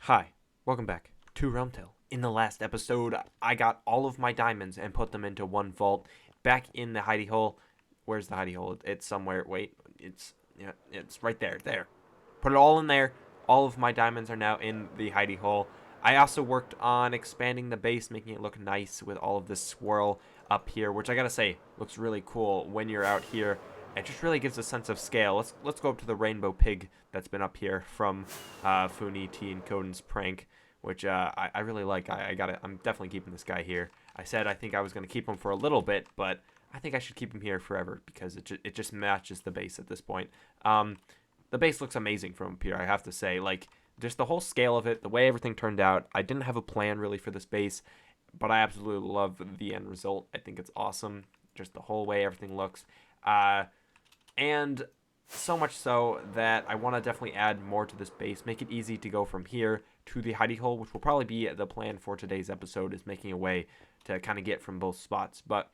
Hi, welcome back to RealmTale. In the last episode, I got all of my diamonds and put them into one vault back in the hidey hole. Where's the hidey hole? It's somewhere. Wait, it's right there. There. Put it all in there. All of my diamonds are now in the hidey hole. I also worked on expanding the base, making it look nice with all of this swirl up here, which I gotta say looks really cool when you're out here. It just really gives a sense of scale. Let's go up to the rainbow pig that's been up here from Funi T and Coden's prank, which I really like. I got it. I'm definitely keeping this guy here. I said I think I was gonna keep him for a little bit, but I think I should keep him here forever because it just matches the base at this point. The base looks amazing from up here, I have to say. Like, just the whole scale of it, the way everything turned out. I didn't have a plan really for this base, but I absolutely love the end result. I think it's awesome, just the whole way everything looks. And so much so that I want to definitely add more to this base, make it easy to go from here to the hidey hole, which will probably be the plan for today's episode, is making a way to kind of get from both spots. But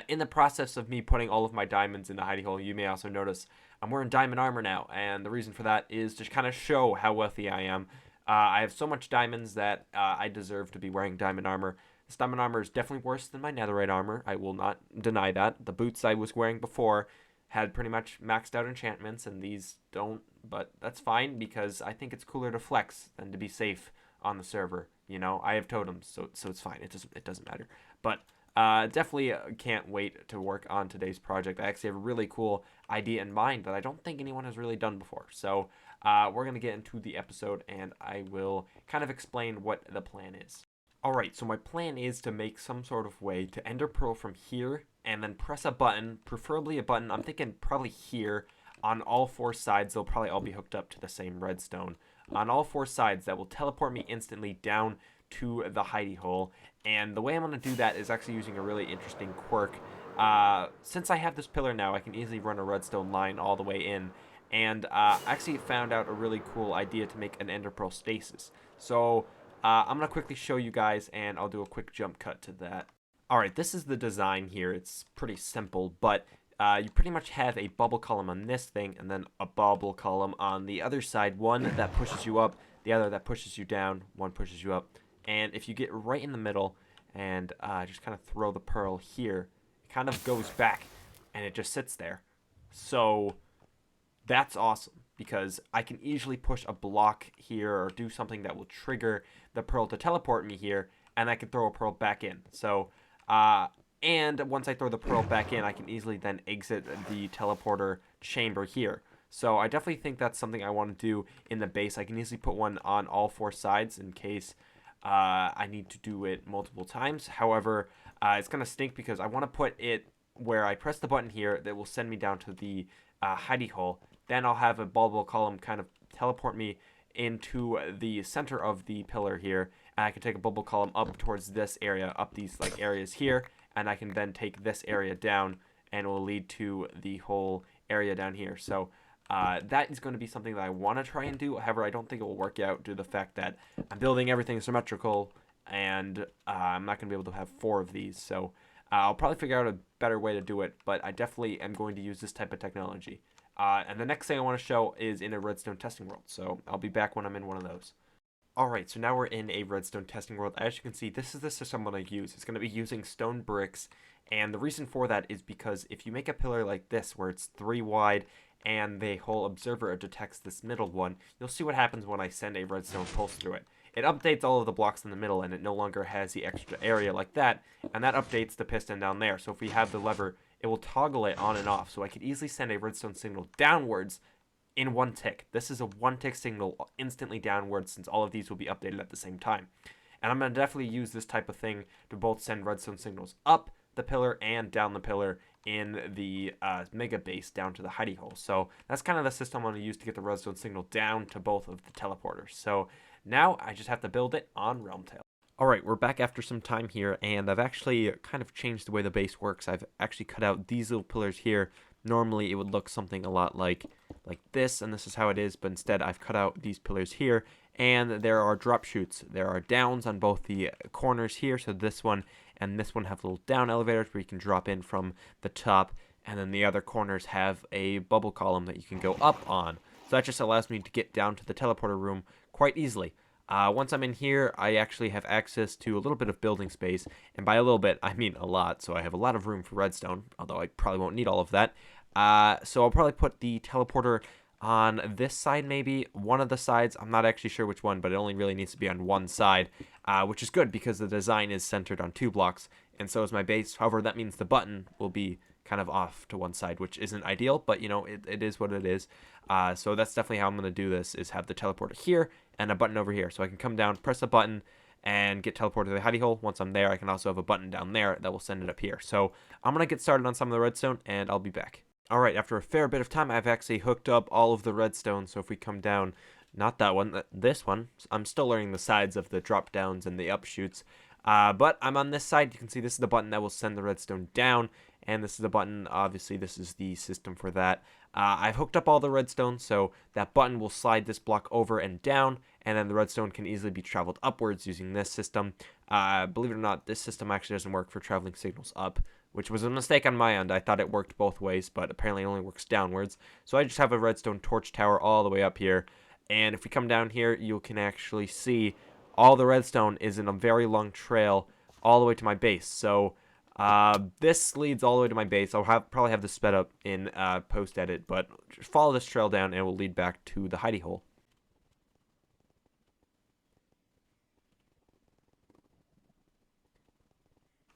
in the process of me putting all of my diamonds in the hidey hole, you may also notice I'm wearing diamond armor now, and the reason for that is to kind of show how wealthy I am. I have so much diamonds that I deserve to be wearing diamond armor. This diamond armor is definitely worse than my netherite armor. I will not deny that. The boots I was wearing before had pretty much maxed out enchantments, and these don't, but that's fine because I think it's cooler to flex than to be safe on the server. You know, I have totems, so it's fine. It doesn't matter. But definitely can't wait to work on today's project. I actually have a really cool idea in mind that I don't think anyone has really done before. So we're going to get into the episode, and I will kind of explain what the plan is. Alright, so my plan is to make some sort of way to ender pearl from here and then press a button, preferably a button, I'm thinking probably here, on all four sides. They'll probably all be hooked up to the same redstone. On all four sides, that will teleport me instantly down to the hidey hole. And the way I'm going to do that is actually using a really interesting quirk. Since I have this pillar now, I can easily run a redstone line all the way in. And I actually found out a really cool idea to make an ender pearl stasis. So I'm going to quickly show you guys, and I'll do a quick jump cut to that. Alright, this is the design here. It's pretty simple, but you pretty much have a bubble column on this thing, and then a bubble column on the other side. One that pushes you up, the other that pushes you down, one pushes you up. And if you get right in the middle and just kind of throw the pearl here, it kind of goes back, and it just sits there. So that's awesome because I can easily push a block here or do something that will trigger the pearl to teleport me here, and I can throw a pearl back in. So, and once I throw the pearl back in, I can easily then exit the teleporter chamber here. So I definitely think that's something I want to do in the base. I can easily put one on all four sides in case I need to do it multiple times. However, it's going to stink because I want to put it where I press the button here that will send me down to the hidey hole. Then I'll have a bubble column kind of teleport me into the center of the pillar here, and I can take a bubble column up towards this area, up these like areas here, and I can then take this area down, and it will lead to the whole area down here. So that is going to be something that I want to try and do. However, I don't think it will work out due to the fact that I'm building everything symmetrical, and I'm not going to be able to have four of these. So I'll probably figure out a better way to do it, but I definitely am going to use this type of technology. And the next thing I want to show is in a redstone testing world, so I'll be back when I'm in one of those. Alright, so now we're in a redstone testing world. As you can see, this is the system I'm going to use. It's going to be using stone bricks, and the reason for that is because if you make a pillar like this, where it's 3 wide, and the whole observer detects this middle one, you'll see what happens when I send a redstone pulse through it. It updates all of the blocks in the middle, and it no longer has the extra area like that, and that updates the piston down there. So if we have the lever, it will toggle it on and off, so I could easily send a redstone signal downwards in one tick. This is a one tick signal instantly downwards, since all of these will be updated at the same time. And I'm going to definitely use this type of thing to both send redstone signals up the pillar and down the pillar in the mega base down to the hidey hole. So that's kind of the system I'm going to use to get the redstone signal down to both of the teleporters. So now I just have to build it on RealmTale. Alright, we're back after some time here, and I've actually kind of changed the way the base works. I've actually cut out these little pillars here. Normally it would look something a lot like this, and this is how it is, but instead I've cut out these pillars here, and there are drop chutes. There are downs on both the corners here, so this one and this one have little down elevators where you can drop in from the top, and then the other corners have a bubble column that you can go up on. So that just allows me to get down to the teleporter room quite easily. Once I'm in here, I actually have access to a little bit of building space, and by a little bit, I mean a lot, so I have a lot of room for redstone, although I probably won't need all of that. So I'll probably put the teleporter on this side, maybe one of the sides. I'm not actually sure which one, but it only really needs to be on one side, which is good because the design is centered on 2 blocks, and so is my base. However, that means the button will be kind of off to one side, which isn't ideal, but you know, it is what it is. So that's definitely how I'm going to do this, is have the teleporter here and a button over here. So I can come down, press a button, and get teleported to the hidey hole. Once I'm there, I can also have a button down there that will send it up here. So I'm going to get started on some of the redstone, and I'll be back. Alright, after a fair bit of time, I've actually hooked up all of the redstone. So if we come down, not that one, this one, I'm still learning the sides of the drop downs and the upshoots. But I'm on this side. You can see this is the button that will send the redstone down, and this is the button, obviously this is the system for that. I've hooked up all the redstone, so that button will slide this block over and down, and then the redstone can easily be traveled upwards using this system. Believe it or not, this system actually doesn't work for traveling signals up, which was a mistake on my end. I thought it worked both ways, but apparently it only works downwards. So I just have a redstone torch tower all the way up here, and if we come down here, you can actually see all the redstone is in a very long trail all the way to my base. So this leads all the way to my base. I'll probably have this sped up in post edit, but just follow this trail down and it will lead back to the hidey hole.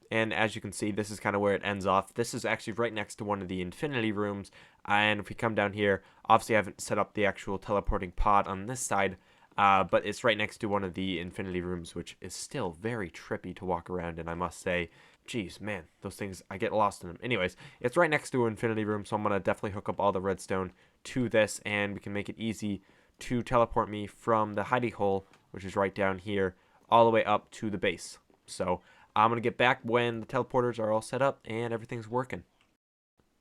And as you can see, this is kind of where it ends off. This is actually right next to one of the infinity rooms. And if we come down here, obviously I haven't set up the actual teleporting pod on this side, but it's right next to one of the infinity rooms, which is still very trippy to walk around in, I must say. Jeez, man, those things, I get lost in them. Anyways, it's right next to an infinity room, so I'm going to definitely hook up all the redstone to this, and we can make it easy to teleport me from the hidey hole, which is right down here, all the way up to the base. So I'm going to get back when the teleporters are all set up and everything's working.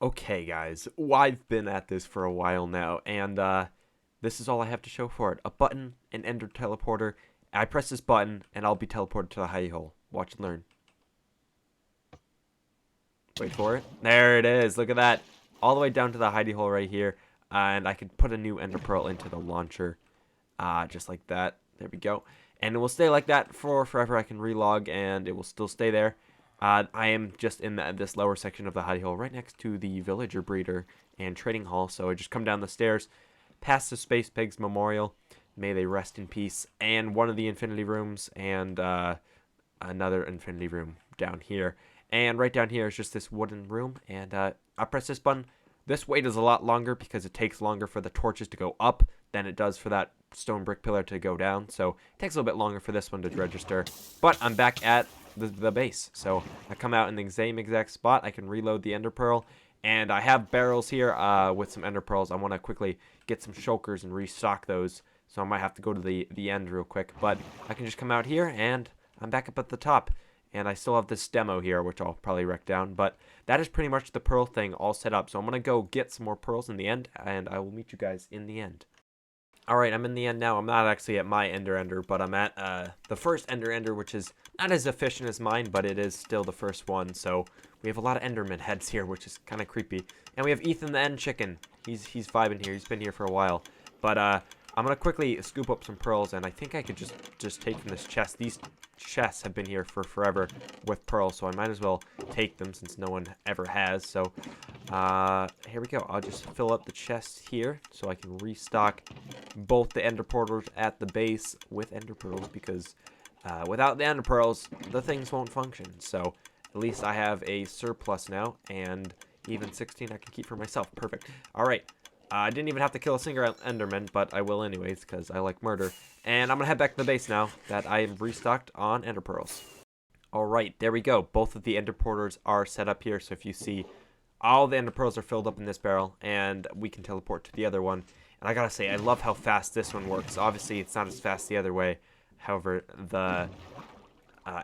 Okay, guys, I've been at this for a while now, and this is all I have to show for it. A button, an ender teleporter. I press this button, and I'll be teleported to the hidey hole. Watch and learn. Wait for it. There it is. Look at that. All the way down to the hidey hole right here, and I could put a new ender pearl into the launcher, just like that. There we go. And it will stay like that for forever. I can relog, and it will still stay there. I am just in this lower section of the hidey hole, right next to the villager breeder and trading hall. So I just come down the stairs, past the Space Pigs Memorial. May they rest in peace. And one of the infinity rooms, and another infinity room down here. And right down here is just this wooden room. And I press this button. This wait is a lot longer because it takes longer for the torches to go up than it does for that stone brick pillar to go down. So it takes a little bit longer for this one to register. But I'm back at the base. So I come out in the same exact spot. I can reload the ender pearl. And I have barrels here with some ender pearls. I want to quickly get some shulkers and restock those. So I might have to go to the end real quick. But I can just come out here and I'm back up at the top. And I still have this demo here, which I'll probably wreck down. But that is pretty much the pearl thing all set up. So I'm going to go get some more pearls in the end. And I will meet you guys in the end. Alright, I'm in the end now. I'm not actually at my ender, but I'm at the first ender, which is not as efficient as mine, but it is still the first one. So we have a lot of enderman heads here, which is kind of creepy. And we have Ethan the end chicken. He's vibing here. He's been here for a while. But I'm going to quickly scoop up some pearls, and I think I could just take from this chest. These chests have been here for forever with pearls, so I might as well take them since no one ever has. So here we go. I'll just fill up the chest here so I can restock both the ender portals at the base with ender pearls, because without the ender pearls, the things won't function. So at least I have a surplus now, and even 16 I can keep for myself. Perfect. All right. I didn't even have to kill a single enderman, but I will anyways, because I like murder. And I'm going to head back to the base now that I am restocked on ender pearls. Alright, there we go. Both of the ender portals are set up here, so if you see, all the ender pearls are filled up in this barrel, and we can teleport to the other one. And I gotta say, I love how fast this one works. Obviously, it's not as fast the other way. However, the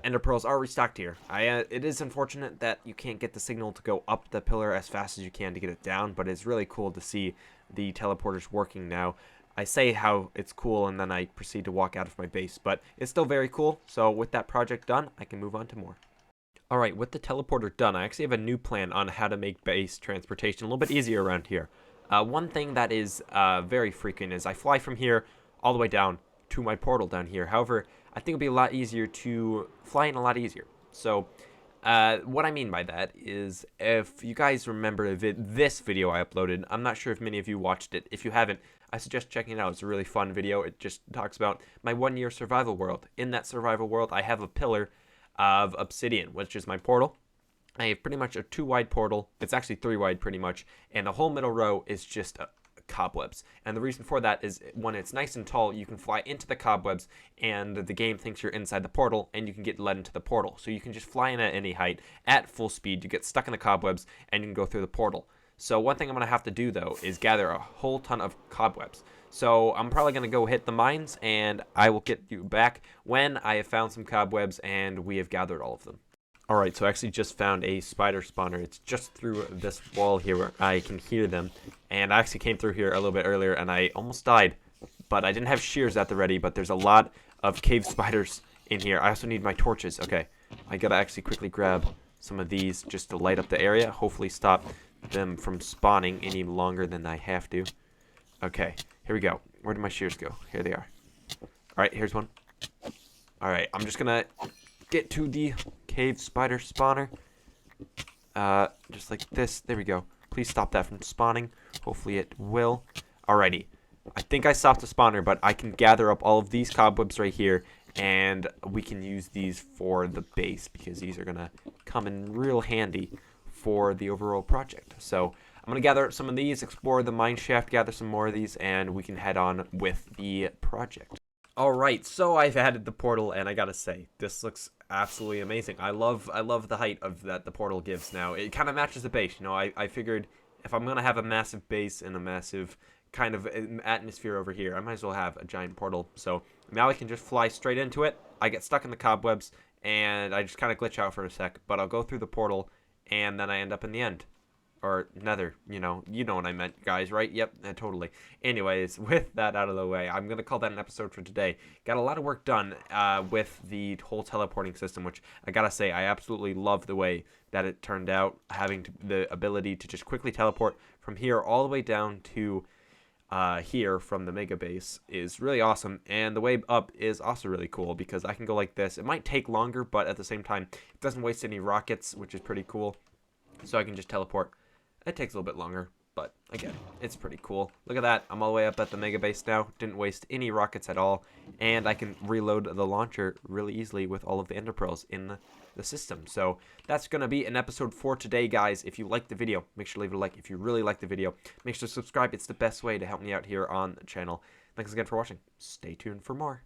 ender pearls are restocked here. It is unfortunate that you can't get the signal to go up the pillar as fast as you can to get it down, but it's really cool to see the teleporters working now. I say how it's cool and then I proceed to walk out of my base, but it's still very cool. So with that project done, I can move on to more. Alright, with the teleporter done, I actually have a new plan on how to make base transportation a little bit easier around here. One thing that is very frequent is I fly from here all the way down to my portal down here. However, I think it'll be a lot easier to fly in a lot easier. So, what I mean by that is, if you guys remember this video I uploaded, I'm not sure if many of you watched it. If you haven't, I suggest checking it out. It's a really fun video. It just talks about my 1-year survival world. In that survival world, I have a pillar of obsidian, which is my portal. I have pretty much a 2-wide portal. It's actually 3-wide pretty much, and the whole middle row is just cobwebs. And the reason for that is when it's nice and tall, you can fly into the cobwebs, and the game thinks you're inside the portal, and you can get led into the portal. So you can just fly in at any height at full speed. You get stuck in the cobwebs, and you can go through the portal. So one thing I'm going to have to do, though, is gather a whole ton of cobwebs. So I'm probably going to go hit the mines, and I will get you back when I have found some cobwebs and we have gathered all of them. Alright, so I actually just found a spider spawner. It's just through this wall here where I can hear them. And I actually came through here a little bit earlier, and I almost died. But I didn't have shears at the ready, but there's a lot of cave spiders in here. I also need my torches. Okay, I gotta actually quickly grab some of these just to light up the area. Hopefully stop them from spawning any longer than I have to. Okay, here we go. Where did my shears go? Here they are. Alright, here's one. Alright, I'm just gonna get to the cave spider spawner. Just like this. There we go. Please stop that from spawning. Hopefully it will. Alrighty. I think I stopped the spawner, but I can gather up all of these cobwebs right here, and we can use these for the base, because these are gonna come in real handy for the overall project. So I'm going to gather up some of these, explore the mine shaft, gather some more of these, and we can head on with the project. Alright, so I've added the portal, and I gotta say, this looks absolutely amazing. I love the height of that the portal gives now. It kind of matches the base, you know. I figured if I'm going to have a massive base and a massive kind of atmosphere over here, I might as well have a giant portal. So now I can just fly straight into it. I get stuck in the cobwebs, and I just kind of glitch out for a sec, but I'll go through the portal, and then I end up in the end. Or nether, you know what I meant, guys, right? Yep, totally. Anyways, with that out of the way, I'm going to call that an episode for today. Got a lot of work done with the whole teleporting system, which I gotta say, I absolutely love the way that it turned out. Having the ability to just quickly teleport from here all the way down to here from the mega base is really awesome. And the way up is also really cool, because I can go like this. It might take longer, but at the same time, it doesn't waste any rockets, which is pretty cool. So I can just teleport. It takes a little bit longer, but again, it's pretty cool. Look at that. I'm all the way up at the mega base now. Didn't waste any rockets at all. And I can reload the launcher really easily with all of the ender pearls in the system. So that's going to be an episode for today, guys. If you liked the video, make sure to leave a like. If you really like the video, make sure to subscribe. It's the best way to help me out here on the channel. Thanks again for watching. Stay tuned for more.